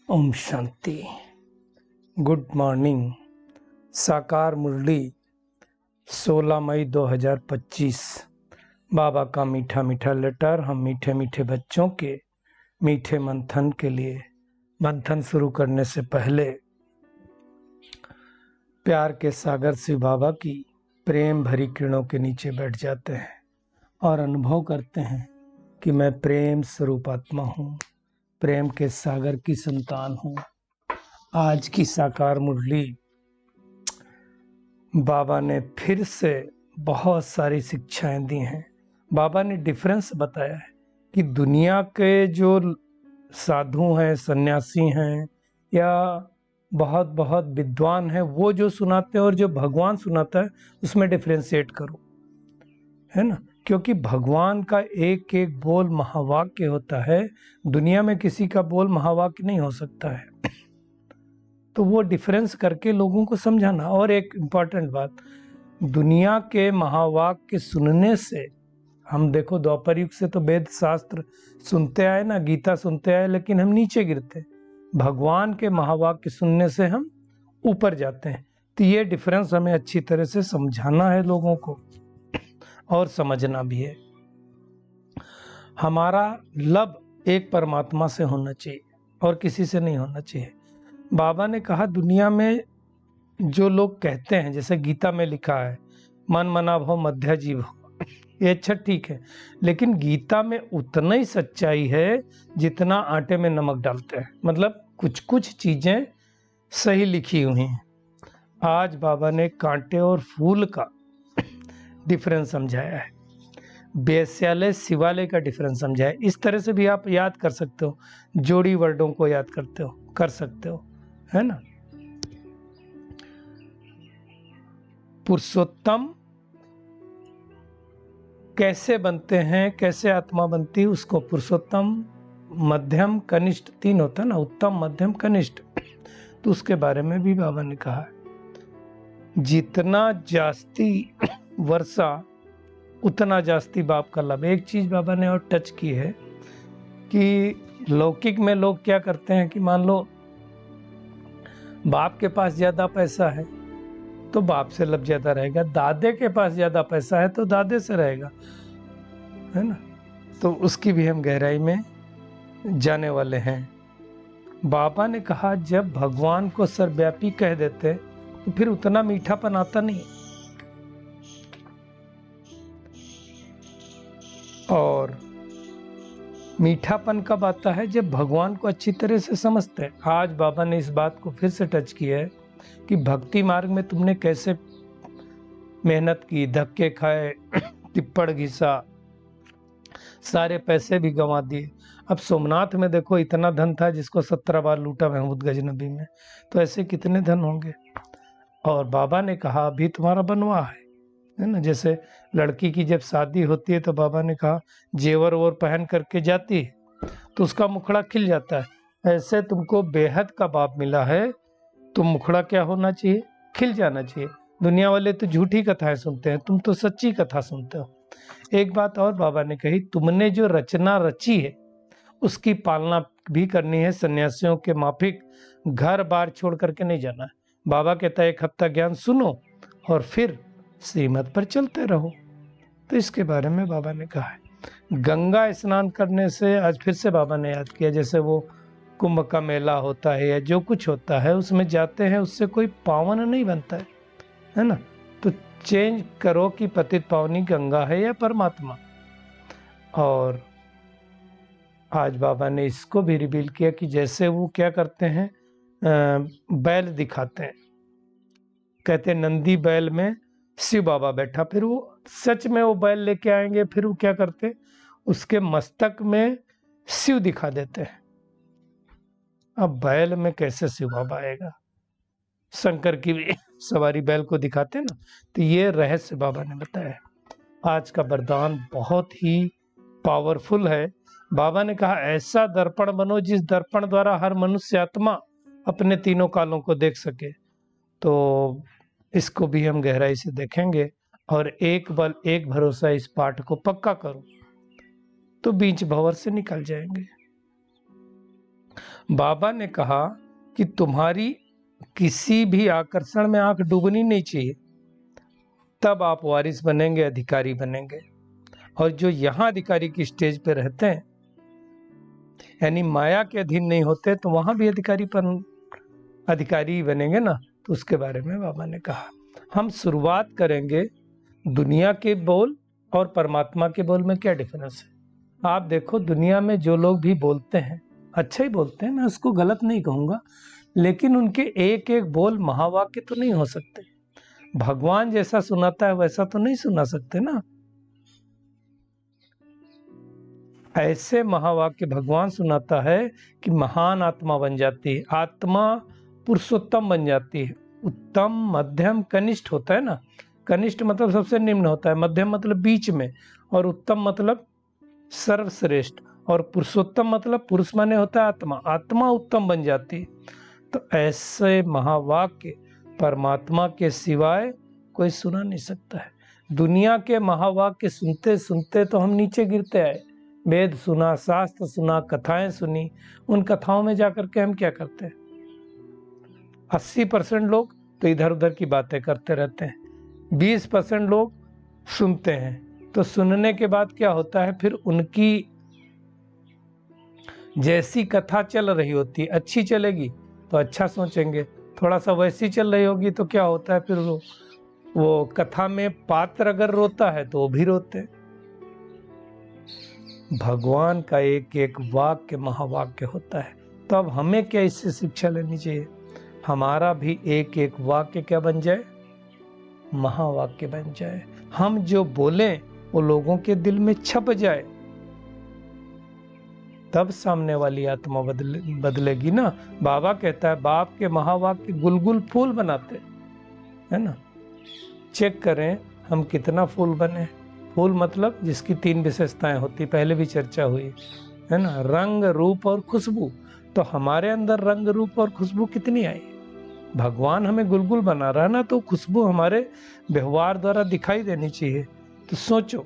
Om Shanti. Good morning. साकार मुरली 16 मई 2025। बाबा का मीठा मीठा लेटर हम मीठे मीठे बच्चों के मीठे मंथन के लिए। मंथन शुरू करने से पहले प्यार के सागर शिव बाबा की प्रेम भरी किरणों के नीचे बैठ जाते हैं और अनुभव करते हैं कि मैं प्रेम स्वरूप आत्मा हूँ, प्रेम के सागर की संतान हूँ। आज की साकार मुरली बाबा ने फिर से बहुत सारी शिक्षाएं दी हैं। बाबा ने डिफरेंस बताया है कि दुनिया के जो साधु हैं, सन्यासी हैं या बहुत बहुत विद्वान हैं, वो जो सुनाते हैं और जो भगवान सुनाता है उसमें डिफरेंशिएट करो, है ना। क्योंकि भगवान का एक एक बोल महावाक्य होता है, दुनिया में किसी का बोल महावाक्य नहीं हो सकता है। तो वो डिफरेंस करके लोगों को समझाना। और एक इम्पॉर्टेंट बात, दुनिया के महावाक्य सुनने से हम देखो द्वापर युग से तो वेद शास्त्र सुनते आए ना, गीता सुनते आए, लेकिन हम नीचे गिरते। भगवान के महावाक्य सुनने से हम ऊपर जाते हैं। तो ये डिफरेंस हमें अच्छी तरह से समझाना है लोगों को और समझना भी है। हमारा लब एक परमात्मा से होना चाहिए और किसी से नहीं होना चाहिए। बाबा ने कहा दुनिया में जो लोग कहते हैं, जैसे गीता में लिखा है मन मना भव मध्य जीव हो, ये अच्छा ठीक है, लेकिन गीता में उतना ही सच्चाई है जितना आटे में नमक डालते हैं। मतलब कुछ कुछ चीजें सही लिखी हुई हैं। आज बाबा ने कांटे और फूल का डिफरेंस समझाया है, वेश्यालय शिवालय का डिफरेंस समझाया है। इस तरह से भी आप याद कर सकते हो, जोड़ी वर्डों को याद कर सकते हो, है ना। पुरुषोत्तम कैसे बनते हैं, कैसे आत्मा बनती है, उसको पुरुषोत्तम मध्यम कनिष्ठ तीन होता है ना, उत्तम मध्यम कनिष्ठ। तो उसके बारे में भी बाबा ने कहा है जितना जास्ती वर्षा उतना जास्ती बाप का लाभ। एक चीज बाबा ने और टच की है कि लौकिक में लोग क्या करते हैं कि मान लो बाप के पास ज्यादा पैसा है तो बाप से लब ज्यादा रहेगा, दादे के पास ज्यादा पैसा है तो दादे से रहेगा, है ना। तो उसकी भी हम गहराई में जाने वाले हैं। बाबा ने कहा जब भगवान को सर्वव्यापी कह देते तो फिर उतना मीठापन आता नहीं, और मीठापन कब आता है जब भगवान को अच्छी तरह से समझते हैं। आज बाबा ने इस बात को फिर से टच किया है कि भक्ति मार्ग में तुमने कैसे मेहनत की, धक्के खाए, टिप्पण घिसा, सारे पैसे भी गंवा दिए। अब सोमनाथ में देखो इतना धन था जिसको 17 बार लूटा महमूद गजनबी में, तो ऐसे कितने धन होंगे। और बाबा ने कहा अभी तुम्हारा बनवा है ना। जैसे लड़की की जब शादी होती है तो बाबा ने कहा जेवर वोर पहन करके जाती है तो उसका मुखड़ा खिल जाता है। ऐसे तुमको बेहद का बाप मिला है तो मुखड़ा क्या होना चाहिए, खिल जाना चाहिए। दुनिया वाले तो झूठी कथाएं सुनते हैं, तुम तो सच्ची कथा सुनते हो। एक बात और बाबा ने कही, तुमने जो रचना रची है उसकी पालना भी करनी है। सन्यासियों के माफिक घर बार छोड़ करके नहीं जाना है। बाबा कहता है 1 हफ्ता ज्ञान सुनो और फिर श्रीमत पर चलते रहो। तो इसके बारे में बाबा ने कहा है। गंगा स्नान करने से आज फिर से बाबा ने याद किया, जैसे वो कुंभ का मेला होता है या जो कुछ होता है उसमें जाते हैं, उससे कोई पावन नहीं बनता है ना। तो चेंज करो कि पतित पावनी गंगा है या परमात्मा। और आज बाबा ने इसको भी रिवील किया कि जैसे वो क्या करते हैं, बैल दिखाते हैं, कहते हैं नंदी बैल में शिव बाबा बैठा, फिर वो सच में वो बैल लेके आएंगे, फिर वो क्या करते उसके मस्तक में शिव दिखा देते हैं। अब बैल में कैसे शिव बाबा आएगा, शंकर की भी सवारी बैल को दिखाते हैं ना। तो ये रहस्य बाबा ने बताया। आज का वरदान बहुत ही पावरफुल है। बाबा ने कहा ऐसा दर्पण बनो जिस दर्पण द्वारा हर मनुष्य आत्मा अपने तीनों कालों को देख सके। तो इसको भी हम गहराई से देखेंगे और एक बल एक भरोसा इस पाठ को पक्का करो तो बीच भंवर से निकल जाएंगे। बाबा ने कहा कि तुम्हारी किसी भी आकर्षण में आंख डूबनी नहीं चाहिए, तब आप वारिस बनेंगे, अधिकारी बनेंगे। और जो यहाँ अधिकारी की स्टेज पे रहते हैं, यानी माया के अधीन नहीं होते, तो वहां भी अधिकारी बनेंगे ना। तो उसके बारे में बाबा ने कहा। हम शुरुआत करेंगे दुनिया के बोल और परमात्मा के बोल में क्या डिफरेंस है। आप देखो, दुनिया में जो लोग भी बोलते हैं अच्छा ही बोलते हैं, मैं उसको गलत नहीं कहूँगा, लेकिन उनके एक एक बोल महावाक्य तो नहीं हो सकते। भगवान जैसा सुनाता है वैसा तो नहीं सुना सकते ना। ऐसे महावाक्य भगवान सुनाता है कि महान आत्मा बन जाती है, आत्मा पुरुषोत्तम बन जाती है। उत्तम, मध्यम, कनिष्ठ होता है ना। कनिष्ठ मतलब सबसे निम्न होता है, मध्यम मतलब बीच में, और उत्तम मतलब सर्वश्रेष्ठ, और पुरुषोत्तम मतलब पुरुष माने होता है आत्मा, आत्मा उत्तम बन जाती है। तो ऐसे महावाक्य परमात्मा के सिवाय कोई सुना नहीं सकता है। दुनिया के महावाक्य सुनते सुनते तो हम नीचे गिरते आए। वेद सुना, शास्त्र सुना, कथाएं सुनी, उन कथाओं में जाकर के हम क्या करते हैं? 80% लोग तो इधर उधर की बातें करते रहते हैं, 20% लोग सुनते हैं। तो सुनने के बाद क्या होता है, फिर उनकी जैसी कथा चल रही होती है, अच्छी चलेगी तो अच्छा सोचेंगे, थोड़ा सा वैसी चल रही होगी तो क्या होता है, फिर वो कथा में पात्र अगर रोता है तो वो भी रोते। भगवान का एक एक वाक्य महावाक्य होता है। तो अब हमें क्या इससे शिक्षा लेनी चाहिए? हमारा भी एक एक वाक्य क्या बन जाए? महावाक्य बन जाए। हम जो बोलें वो लोगों के दिल में छप जाए, तब सामने वाली आत्मा बदलेगी ना। बाबा कहता है बाप के महावाक्य गुलगुल फूल बनाते है ना। चेक करें हम कितना फूल बने। फूल मतलब जिसकी 3 विशेषताएं होती, पहले भी चर्चा हुई है ना, रंग, रूप और खुशबू। तो हमारे अंदर रंग, रूप और खुशबू कितनी आई? भगवान हमें गुलगुल बना रहा है ना, तो खुशबू हमारे व्यवहार द्वारा दिखाई देनी चाहिए। तो सोचो,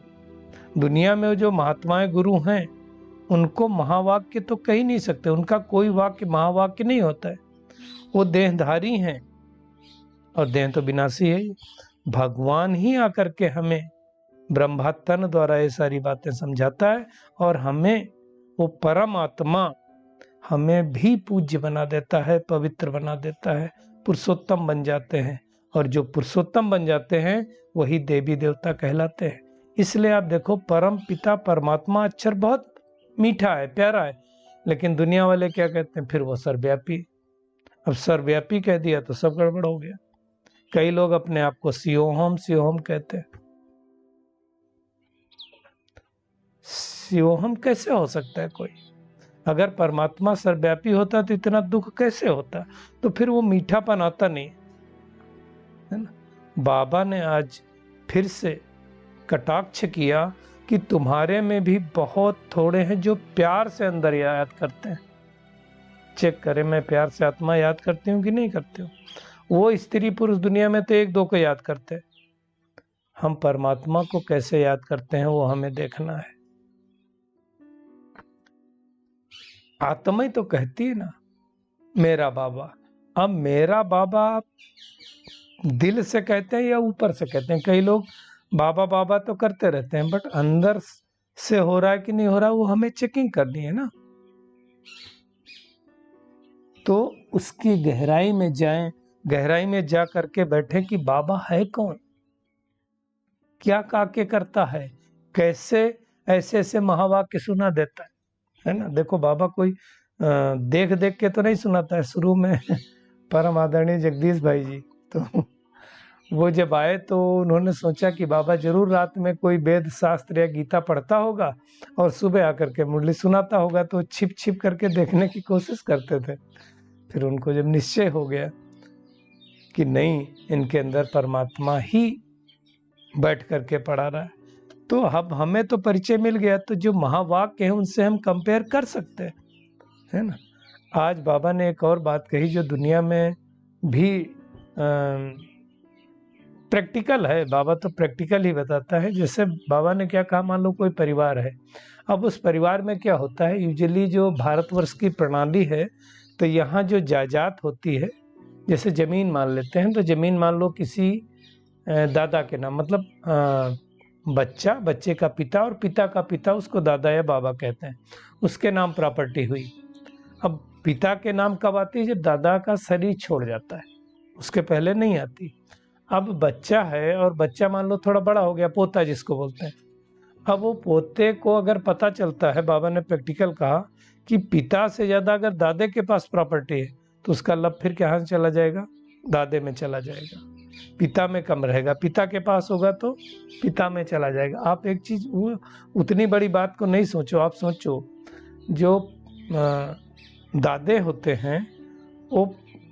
दुनिया में जो महात्माएं गुरु हैं उनको महावाक्य तो कह ही नहीं सकते, उनका कोई वाक्य महावाक्य नहीं होता है। वो देहधारी हैं और देह तो विनाशी है। भगवान ही आकर के हमें ब्रह्मात्मन द्वारा ये सारी बातें समझाता है, और हमें वो परम आत्मा हमें भी पूज्य बना देता है, पवित्र बना देता है, पुरुषोत्तम बन जाते हैं। और जो पुरुषोत्तम बन जाते हैं वही देवी देवता कहलाते हैं। इसलिए आप देखो, परम पिता परमात्मा अक्षर बहुत मीठा है, प्यारा है, लेकिन दुनिया वाले क्या कहते हैं, फिर वो सर्वव्यापी। अब सर्वव्यापी कह दिया तो सब गड़बड़ हो गया। कई लोग अपने आप को शिवोहम शिवोहम कहते हैं। शिवोहम कैसे हो सकता है कोई? अगर परमात्मा सर्वव्यापी होता तो इतना दुख कैसे होता? तो फिर वो मीठापन आता नहीं है ना। बाबा ने आज फिर से कटाक्ष किया कि तुम्हारे में भी बहुत थोड़े हैं जो प्यार से अंदर याद करते हैं। चेक करें, मैं प्यार से आत्मा याद करती हूँ कि नहीं करती हूँ? वो स्त्री पुरुष दुनिया में तो 1-2 को याद करते हैं, हम परमात्मा को कैसे याद करते हैं वो हमें देखना है। आत्मा ही तो कहती है ना मेरा बाबा। अब मेरा बाबा दिल से कहते हैं या ऊपर से कहते हैं? कई लोग बाबा बाबा तो करते रहते हैं, बट अंदर से हो रहा है कि नहीं हो रहा वो हमें चेकिंग करनी है ना। तो उसकी गहराई में जाएं, गहराई में जा करके बैठे कि बाबा है कौन, क्या काके करता है, कैसे ऐसे ऐसे महावाक्य सुना देता है ना। देखो, बाबा कोई देख देख के तो नहीं सुनाता है। शुरू में परम आदरणीय जगदीश भाई जी, तो वो जब आए तो उन्होंने सोचा कि बाबा जरूर रात में कोई वेद शास्त्र या गीता पढ़ता होगा और सुबह आकर के मुरली सुनाता होगा, तो छिप छिप करके देखने की कोशिश करते थे। फिर उनको जब निश्चय हो गया कि नहीं, इनके अंदर परमात्मा ही बैठ करके पढ़ा रहा है, तो अब हमें तो परिचय मिल गया, तो जो महावाक्य है उनसे हम कंपेयर कर सकते हैं, है ना। आज बाबा ने एक और बात कही जो दुनिया में भी प्रैक्टिकल है, बाबा तो प्रैक्टिकल ही बताता है। जैसे बाबा ने क्या कहा, मान लो कोई परिवार है, अब उस परिवार में क्या होता है, यूजुअली जो भारतवर्ष की प्रणाली है, तो यहाँ जो जायदाद होती है, जैसे जमीन मान लेते हैं, तो जमीन मान लो किसी दादा के नाम, मतलब बच्चा, बच्चे का पिता और पिता का पिता, उसको दादा या बाबा कहते हैं, उसके नाम प्रॉपर्टी हुई। अब पिता के नाम कब आती है, जब दादा का शरीर छोड़ जाता है, उसके पहले नहीं आती। अब बच्चा है और बच्चा मान लो थोड़ा बड़ा हो गया, पोता जिसको बोलते हैं, अब वो पोते को अगर पता चलता है, बाबा ने प्रैक्टिकल कहा कि पिता से ज्यादा अगर दादे के पास प्रॉपर्टी है, तो उसका लब फिर कहाँ से चला जाएगा, दादे में चला जाएगा, पिता में कम रहेगा, पिता के पास होगा तो पिता में चला जाएगा। आप एक चीज, वो उतनी बड़ी बात को नहीं सोचो, आप सोचो जो दादे होते हैं वो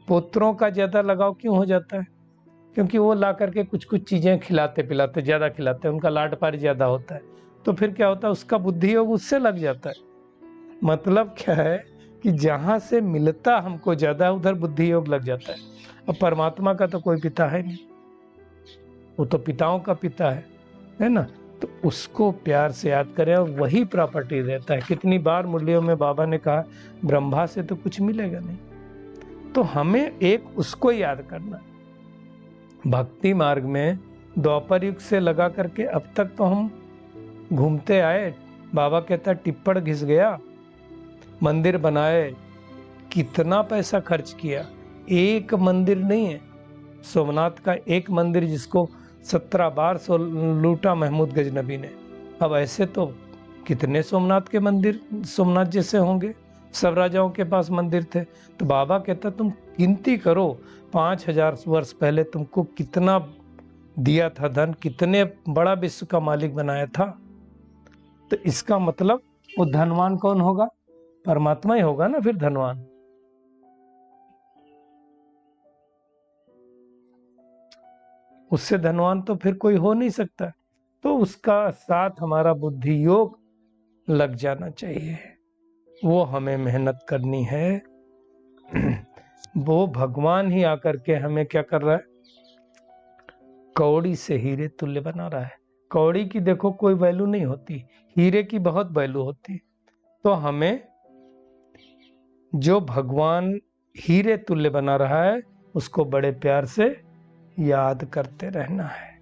पोत्रों का ज्यादा लगाव क्यों हो जाता है, क्योंकि वो ला करके कुछ कुछ चीजें खिलाते पिलाते, ज्यादा खिलाते हैं, उनका लाड प्यार ज्यादा होता है, तो फिर क्या होता है, उसका बुद्धि योग उससे लग जाता है। मतलब क्या है कि जहां से मिलता हमको ज्यादा, उधर बुद्धि योग लग जाता है। अब परमात्मा का तो कोई पिता है नहीं, वो तो पिताओं का पिता है ना, तो उसको प्यार से याद करें और वही प्रॉपर्टी देता है। कितनी बार मुरलियों में बाबा ने कहा, ब्रह्मा से तो कुछ मिलेगा नहीं, तो हमें एक उसको याद करना। भक्ति मार्ग में द्वापर युग से लगा करके अब तक तो हम घूमते आए। बाबा कहता टिप्पण घिस गया, मंदिर बनाए, कितना पैसा खर्च किया, एक मंदिर नहीं है, सोमनाथ का एक मंदिर जिसको 17 बार लूटा महमूद गजनबी ने। अब ऐसे तो कितने सोमनाथ के मंदिर सोमनाथ जैसे होंगे, सब राजाओं के पास मंदिर थे। तो बाबा कहता तुम गिनती करो, 5000 वर्ष पहले तुमको कितना दिया था धन, कितने बड़ा विश्व का मालिक बनाया था। तो इसका मतलब वो धनवान कौन होगा, परमात्मा ही होगा ना फिर धनवान। उससे धनवान तो फिर कोई हो नहीं सकता। तो उसका साथ हमारा बुद्धि योग लग जाना चाहिए, वो हमें मेहनत करनी है। वो भगवान ही आकर के हमें क्या कर रहा है, कौड़ी से हीरे तुल्य बना रहा है। कौड़ी की देखो कोई वैल्यू नहीं होती, हीरे की बहुत वैल्यू होती। तो हमें जो भगवान हीरे तुल्य बना रहा है, उसको बड़े प्यार से याद करते रहना है।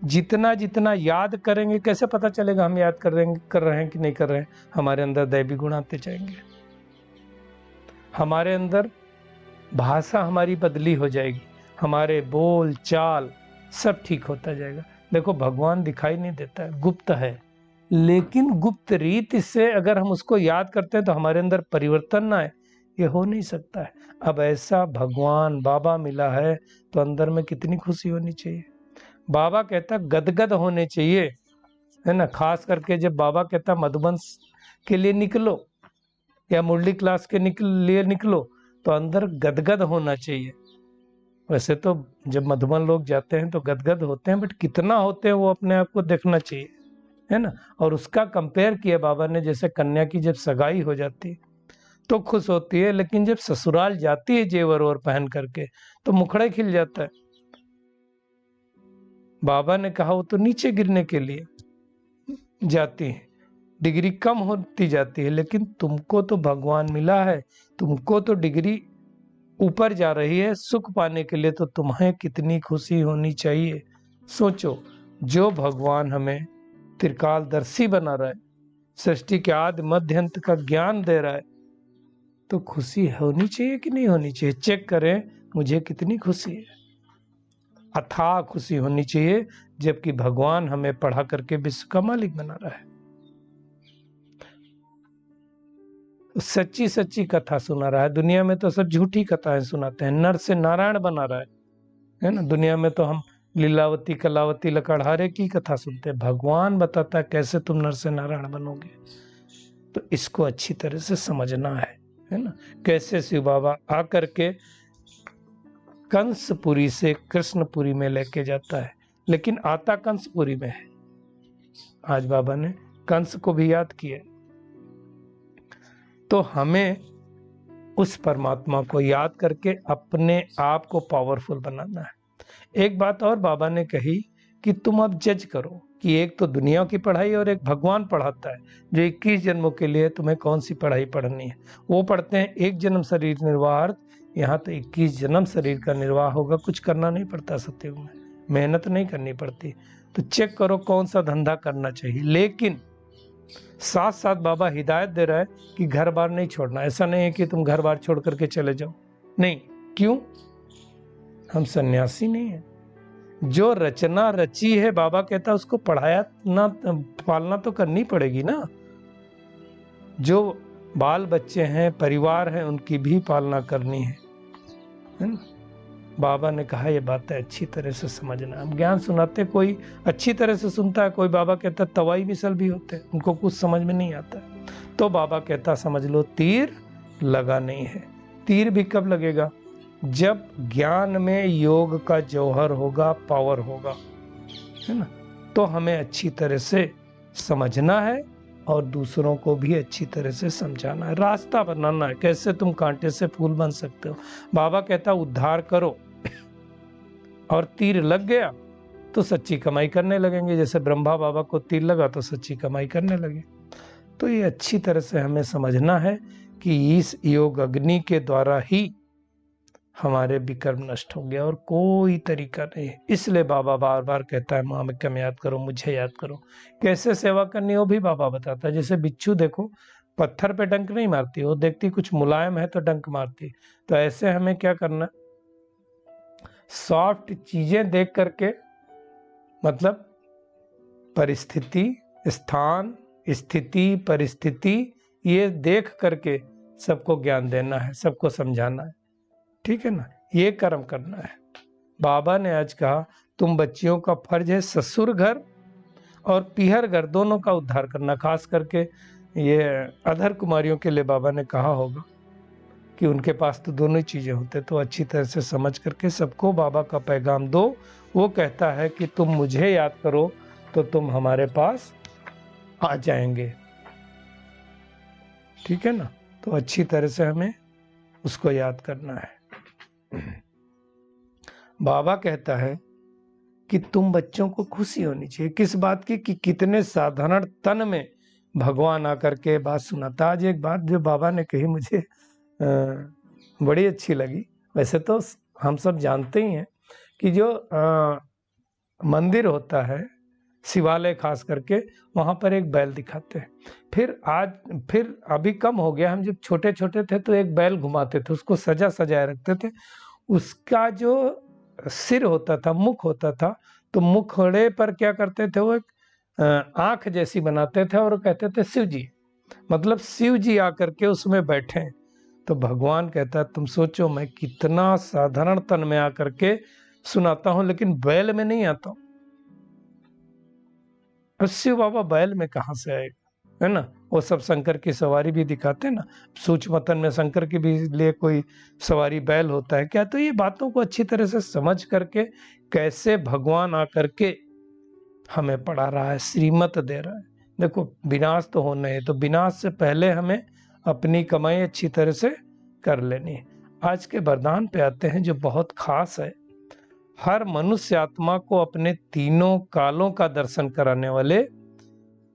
जितना जितना याद करेंगे, कैसे पता चलेगा हम याद कर रहे हैं कि नहीं कर रहे हैं, हमारे अंदर दैवी गुण आते जाएंगे, हमारे अंदर भाषा हमारी बदली हो जाएगी, हमारे बोल चाल सब ठीक होता जाएगा। देखो भगवान दिखाई नहीं देता है, गुप्त है, लेकिन गुप्त रीति से अगर हम उसको याद करते हैं तो हमारे अंदर परिवर्तन ना आए, ये हो नहीं सकता है। अब ऐसा भगवान बाबा मिला है तो अंदर में कितनी खुशी होनी चाहिए। बाबा कहता गदगद होने चाहिए, है ना। खास करके जब बाबा कहता मधुबन के लिए निकलो या मुरली क्लास के लिए निकलो, तो अंदर गदगद होना चाहिए। वैसे तो जब मधुबन लोग जाते हैं तो गदगद होते हैं, बट कितना होते हैं वो अपने आप को देखना चाहिए, है ना। और उसका कंपेयर किया बाबा ने, जैसे कन्या की जब सगाई हो जाती है तो खुश होती है, लेकिन जब ससुराल जाती है जेवर और पहन करके तो मुखड़ा खिल जाता है। बाबा ने कहा वो तो नीचे गिरने के लिए जाती है, डिग्री कम होती जाती है, लेकिन तुमको तो भगवान मिला है, तुमको तो डिग्री ऊपर जा रही है सुख पाने के लिए, तो तुम्हें कितनी खुशी होनी चाहिए। सोचो, जो भगवान हमें त्रिकालदर्शी बना रहा है, सृष्टि के आदि मध्य अंत का ज्ञान दे रहा है, तो खुशी होनी चाहिए कि नहीं होनी चाहिए। चेक करें मुझे कितनी खुशी है, अथाह खुशी होनी चाहिए, जबकि भगवान हमें पढ़ा करके विश्व का मालिक बना रहा है। सच्ची सच्ची कथा सुना रहा है। दुनिया में तो सब झूठी कथाएं सुनाते हैं, नर से नारायण बना रहा है ना। दुनिया में तो हम लीलावती कलावती लकड़हारे की कथा सुनते हैं, भगवान बताता है कैसे तुम नर से नारायण बनोगे। तो इसको अच्छी तरह से समझना है ना। कैसे शिव बाबा आकर के कंसपुरी से कृष्णपुरी में लेके जाता है, लेकिन आता कंसपुरी में है। आज बाबा ने कंस को भी याद किया। तो हमें उस परमात्मा को याद करके अपने आप को पावरफुल बनाना है। एक बात और बाबा ने कही कि तुम अब जज करो कि एक तो दुनिया की पढ़ाई और एक भगवान पढ़ाता है, जो 21 जन्मों के लिए तुम्हें कौन सी पढ़ाई पढ़नी है। वो पढ़ते हैं एक जन्म शरीर निर्वाहार्थ, यहाँ तो 21 जन्म शरीर का निर्वाह होगा। कुछ करना नहीं पड़ता सत्युग में, मेहनत नहीं करनी पड़ती। तो चेक करो कौन सा धंधा करना चाहिए। लेकिन साथ साथ बाबा हिदायत दे रहा है कि घर बार नहीं छोड़ना। ऐसा नहीं है कि तुम घर बार छोड़ करके चले जाओ, नहीं। क्यों? हम सन्यासी नहीं है। जो रचना रची है, बाबा कहता है उसको पढ़ाया ना, पालना तो करनी पड़ेगी ना। जो बाल बच्चे हैं, परिवार है, उनकी भी पालना करनी है ना। बाबा ने कहा ये बातें अच्छी तरह से समझना। हम ज्ञान सुनाते, कोई अच्छी तरह से सुनता है, कोई बाबा कहता तवाई मिसल भी होते हैं, उनको कुछ समझ में नहीं आता। तो बाबा कहता समझ लो तीर लगा नहीं है। तीर भी कब लगेगा? जब ज्ञान में योग का जौहर होगा, पावर होगा, है ना। तो हमें अच्छी तरह से समझना है और दूसरों को भी अच्छी तरह से समझाना है, रास्ता बनाना है, कैसे तुम कांटे से फूल बन सकते हो। बाबा कहता उद्धार करो और तीर लग गया तो सच्ची कमाई करने लगेंगे। जैसे ब्रह्मा बाबा को तीर लगा तो सच्ची कमाई करने लगे। तो ये अच्छी तरह से हमें समझना है कि इस योग अग्नि के द्वारा ही हमारे विकर्म नष्ट हो गया और कोई तरीका नहीं है। इसलिए बाबा बार बार कहता है मामिकम याद करो, मुझे याद करो। कैसे सेवा करनी हो भी बाबा बताता है। जैसे बिच्छू देखो पत्थर पे डंक नहीं मारती, वो देखती कुछ मुलायम है तो डंक मारती। तो ऐसे हमें क्या करना, सॉफ्ट चीजें देख करके, मतलब परिस्थिति, स्थान, स्थिति, परिस्थिति, ये देख करके सबको ज्ञान देना है, सबको समझाना है, ठीक है ना। ये कर्म करना है। बाबा ने आज कहा तुम बच्चियों का फर्ज है ससुर घर और पीहर घर दोनों का उद्धार करना। खास करके ये अधर कुमारियों के लिए बाबा ने कहा होगा कि उनके पास तो दोनों ही चीजें होते। तो अच्छी तरह से समझ करके सबको बाबा का पैगाम दो। वो कहता है कि तुम मुझे याद करो तो तुम हमारे पास आ जाएंगे, ठीक है ना। तो अच्छी तरह से हमें उसको याद करना है। बाबा कहता है कि तुम बच्चों को खुशी होनी चाहिए। किस बात की? कि कितने साधारण तन में भगवान आकर के बात सुनाता। आज एक बात जो बाबा ने कही मुझे बड़ी अच्छी लगी। वैसे तो हम सब जानते ही हैं कि जो मंदिर होता है, शिवालय खास करके, वहां पर एक बैल दिखाते हैं। फिर अभी कम हो गया, हम जब छोटे छोटे थे तो एक बैल घुमाते थे, उसको सजा सजाए रखते थे। उसका जो सिर होता था, मुख होता था, तो मुखड़े पर क्या करते थे, वो एक आंख जैसी बनाते थे और कहते थे शिव जी, मतलब शिव जी आकर के उसमें बैठे। तो भगवान कहता है तुम सोचो मैं कितना साधारण तन में आकर के सुनाता हूं, लेकिन बैल में नहीं आता हूं। शिव बाबा बैल में कहां से आएगा, है ना। वो सब शंकर की सवारी भी दिखाते हैं ना, सूक्ष्मतन में शंकर के भी लिए कोई सवारी बैल होता है क्या। तो ये बातों को अच्छी तरह से समझ करके कैसे भगवान आकर के हमें पढ़ा रहा है, श्रीमत दे रहा है। देखो विनाश तो होना है, तो विनाश से पहले हमें अपनी कमाई अच्छी तरह से कर लेनी है। आज के वरदान पे आते हैं जो बहुत खास है। हर मनुष्य आत्मा को अपने तीनों कालों का दर्शन कराने वाले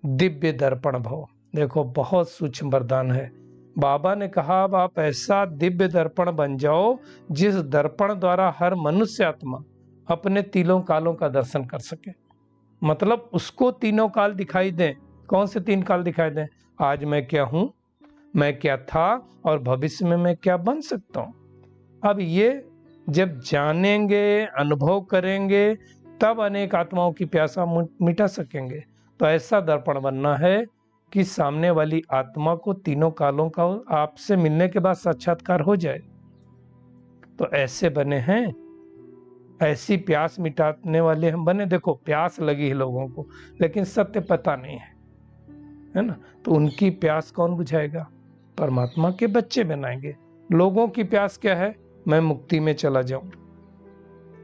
दिव्य दर्पण भव। देखो बहुत सूक्ष्म वरदान है। बाबा ने कहा अब आप ऐसा दिव्य दर्पण बन जाओ जिस दर्पण द्वारा हर मनुष्य आत्मा अपने तीनों कालों का दर्शन कर सके। मतलब उसको तीनों काल दिखाई दें। कौन से तीन काल दिखाई दें? आज मैं क्या हूं, मैं क्या था और भविष्य में मैं क्या बन सकता हूं। अब ये जब जानेंगे, अनुभव करेंगे, तब अनेक आत्माओं की प्यासा मिटा सकेंगे। तो ऐसा दर्पण बनना है कि सामने वाली आत्मा को तीनों कालों का आपसे मिलने के बाद साक्षात्कार हो जाए। तो ऐसे बने हैं, ऐसी प्यास मिटाने वाले हम बने। देखो प्यास लगी है लोगों को, लेकिन सत्य पता नहीं है ना। तो उनकी प्यास कौन बुझाएगा? परमात्मा के बच्चे बनाएंगे। लोगों की प्यास क्या है? मैं मुक्ति में चला जाऊं,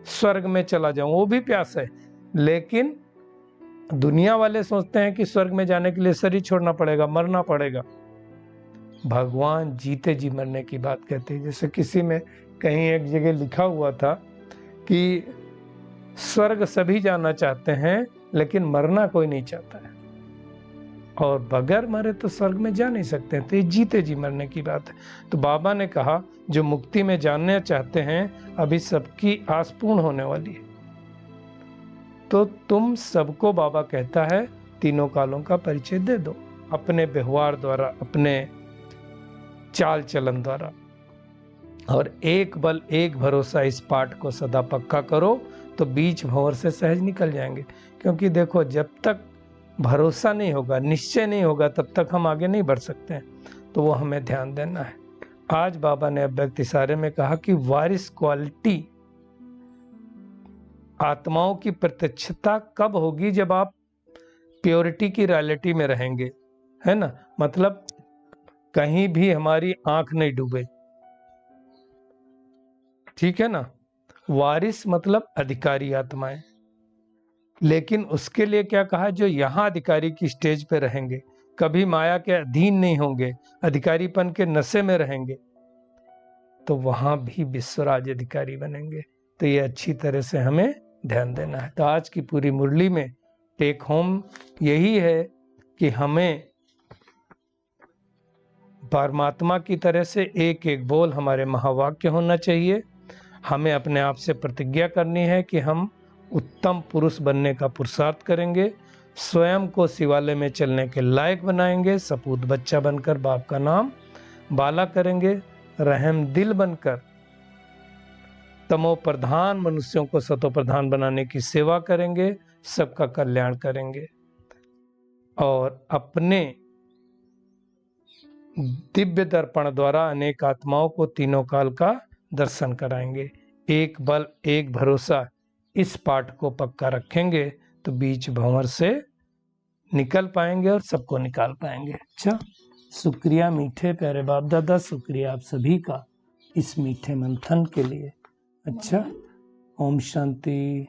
स्वर्ग में चला जाऊं, वो भी प्यास है। लेकिन दुनिया वाले सोचते हैं कि स्वर्ग में जाने के लिए शरीर छोड़ना पड़ेगा, मरना पड़ेगा। भगवान जीते जी मरने की बात कहते हैं। जैसे किसी में कहीं एक जगह लिखा हुआ था कि स्वर्ग सभी जाना चाहते हैं, लेकिन मरना कोई नहीं चाहता है, और बगैर मरे तो स्वर्ग में जा नहीं सकते, तो ये जीते जी मरने की बात है। तो बाबा ने कहा जो मुक्ति में जानना चाहते हैं, अभी सबकी आस पूर्ण होने वाली है। तो तुम सबको बाबा कहता है तीनों कालों का परिचय दे दो, अपने व्यवहार द्वारा, अपने चाल चलन द्वारा, और एक बल एक भरोसा इस पाठ को सदा पक्का करो, तो बीच भंवर से सहज निकल जाएंगे। क्योंकि देखो, जब तक भरोसा नहीं होगा, निश्चय नहीं होगा, तब तक हम आगे नहीं बढ़ सकते हैं। तो वो हमें ध्यान देना है। आज बाबा ने अव्यक्त इशारे में कहा कि वारिस क्वालिटी आत्माओं की प्रत्यक्षता कब होगी? जब आप प्योरिटी की रियलिटी में रहेंगे, है ना। मतलब कहीं भी हमारी आंख नहीं डूबे, ठीक है ना। वारिस मतलब अधिकारी आत्माएं, लेकिन उसके लिए क्या कहा? जो यहाँ अधिकारी की स्टेज पे रहेंगे, कभी माया के अधीन नहीं होंगे, अधिकारीपन के नशे में रहेंगे, तो वहां भी विश्वराज अधिकारी बनेंगे। तो ये अच्छी तरह से हमें ध्यान देना है। तो आज की पूरी मुरली में टेक होम यही है कि हमें परमात्मा की तरह से एक एक बोल हमारे महावाक्य होना चाहिए। हमें अपने आप से प्रतिज्ञा करनी है कि हम उत्तम पुरुष बनने का पुरुषार्थ करेंगे, स्वयं को शिवालय में चलने के लायक बनाएंगे, सपूत बच्चा बनकर बाप का नाम बाला करेंगे, रहम दिल बनकर तमो प्रधान मनुष्यों को सतो प्रधान बनाने की सेवा करेंगे, सबका कल्याण करेंगे, और अपने दिव्य दर्पण द्वारा अनेक आत्माओं को तीनों काल का दर्शन कराएंगे। एक बल एक भरोसा इस पाठ को पक्का रखेंगे, तो बीच भंवर से निकल पाएंगे और सबको निकाल पाएंगे। अच्छा, शुक्रिया मीठे प्यारे बाप दादा, शुक्रिया आप सभी का इस मीठे मंथन के लिए। अच्छा, ओम शांति।